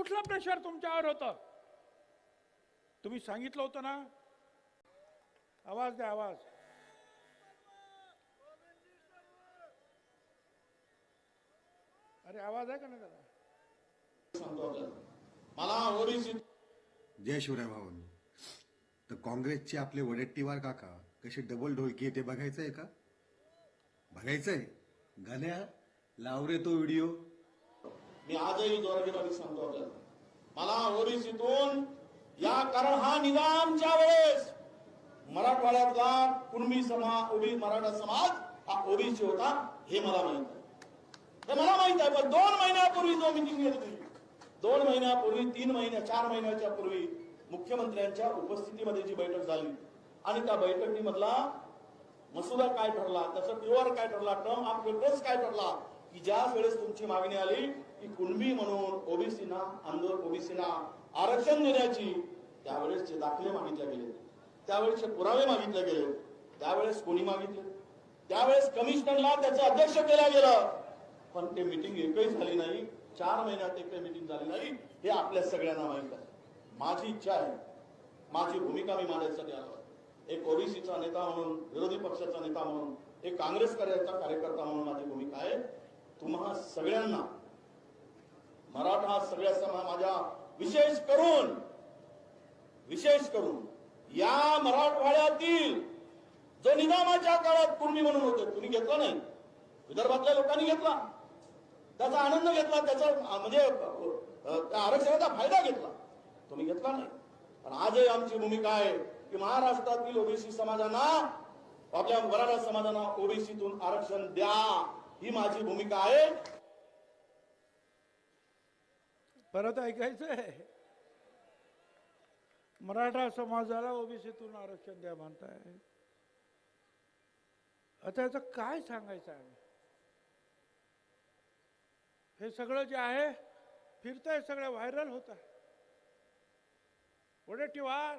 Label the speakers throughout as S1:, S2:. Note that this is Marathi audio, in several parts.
S1: कुठला प्रेशर तुमच्यावर होतं? तुम्ही सांगितलं होतं ना. आवाज द्या, आवाज. अरे आवाज आहे का नाही त्याला?
S2: मला ओबीसी
S3: जय शिवराय भावन. तर काँग्रेसचे आपले वडेट्टीवार काका कसे डबल ढोलकी ते बघायचंय का? बघायचंय? गाण्या लाव रे तो व्हिडिओ.
S2: मी आजही जोराजोराने सांगतो आपल्याला, मला ओबीसीतून या, कारण हा निजामच्या वेळेस मराठवाड्यातला कुणबी समाज, मराठा समाज हा ओबीसी होता, हे मला माहित आहे. हे मला माहित आहे. पण 2 महिन्यापूर्वी जो मिटिंग घेतली, 2 महिन्यापूर्वी, 3 महिन्या 4 महिन्याच्या पूर्वी मुख्यमंत्र्यांच्या उपस्थितीमध्ये जी बैठक झाली आणि त्या बैठकीमधला मसुदा काय ठरला, त्याचा टीओआर काय ठरला, टर्म ऑफ रेफरन्स काय ठरला, की ज्या वेळेस तुमची मागणी आली की कुणबी म्हणून ओबीसीना, आंदोलन ओबीसीना आरक्षण देण्याची, त्यावेळेसचे दाखले मागितले गेले, त्यावेळेसचे पुरावे मागितले गेले. त्यावेळेस कोणी मागितले? त्यावेळेस कमिशनरला त्याचं अध्यक्ष केलं गेलं, पण ते मीटिंग एकही झाली नाही. 4 महिन्यात एकही मीटिंग झाली नाही, हे आपल्या सगळ्यांना माहित आहे. माझी इच्छा आहे, माझी भूमिका मी मांडायसाठी आलो. एक ओबीसीचा नेता म्हणून, विरोधी पक्षाचा नेता म्हणून, एक काँग्रेस कार्यकर्ता म्हणून माझी भूमिका आहे. तुम्हा सगळ्यांना, मराठा सगळ्या समाज, माझ्या विशेष करून या मराठवाड्यातील जो निजामाच्या काळात कुणबी म्हणून होते, तुम्ही घेतला नाही, विदर्भातल्या लोकांनी घेतला, त्याचा आनंद घेतला, त्याचा म्हणजे आरक्षणाचा फायदा घेतला, तुम्ही घेतला नाही. पण आजही आमची भूमिका आहे की महाराष्ट्रातील ओबीसी समाजांना, आपल्या मराठा समाजांना ओबीसीतून आरक्षण द्या, ही माझी भूमिका आहे.
S1: परत ऐकायचंय? मराठा समाजाला ओबीसीतून आरक्षण द्या म्हणताय. आता याचं काय सांगायचं आहे? हे सगळं जे आहे फिरतंय, सगळं व्हायरल होत आहे. वडेट्टीवार,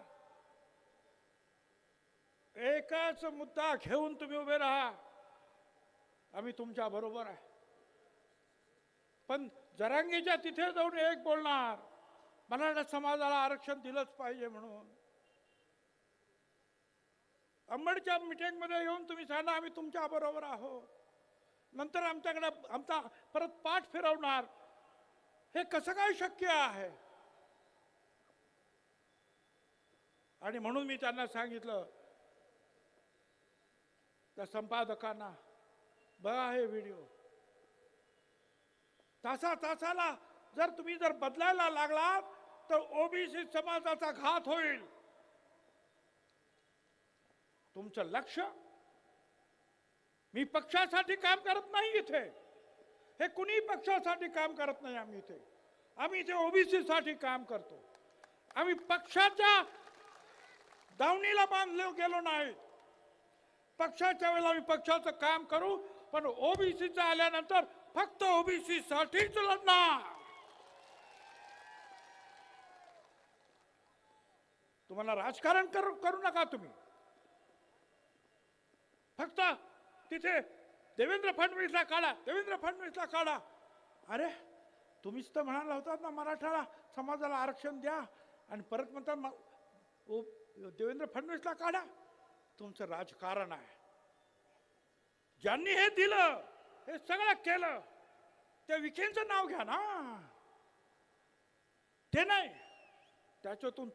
S1: एकच मुद्दा घेऊन तुम्ही उभे राहा, आम्ही तुमच्या बरोबर आहे. पण जरांगीच्या तिथे जाऊन एक बोलणार, मराठा समाजाला आरक्षण दिलंच पाहिजे म्हणून. अंबडच्या मीटिंग मध्ये येऊन तुम्ही सांगा आम्ही तुमच्या बरोबर आहोत, नंतर आमच्याकडे आमचा परत पाठ फिरवणार. हे कसं काय शक्य आहे? आणि म्हणून मी त्यांना सांगितलं, त्या संपादकांना, बघा हे व्हिडिओ, तासाला जर तुम्ही बदलायला लागलात तर ओबीसी समाजाचा घात होईल. तुमचं लक्ष, मी पक्षासाठी काम करत नाही इथे, हे कुणी पक्षासाठी काम करत नाही. आम्ही इथे ओबीसी साठी काम करतो. आम्ही पक्षाच्या दावणीला बांधले गेलो नाही. पक्षाच्या वेळेला आम्ही पक्षाचं काम करू, पण ओबीसीचं आल्यानंतर फक्त ओबीसी साठीच लढणार. तुम्हाला राजकारण करू नका. तुम्ही फक्त तिथे देवेंद्र फडणवीसला काढा. अरे तुम्हीच तर म्हणाला होतात ना मराठा समाजाला आरक्षण द्या, आणि परत म्हणतात देवेंद्र फडणवीसला काढा. तुमचं राजकारण आहे. ज्यांनी हे दिलं, हे सगळं केलं, त्या विखेंचं नाव घ्या ना, ते नाही त्याच्यातून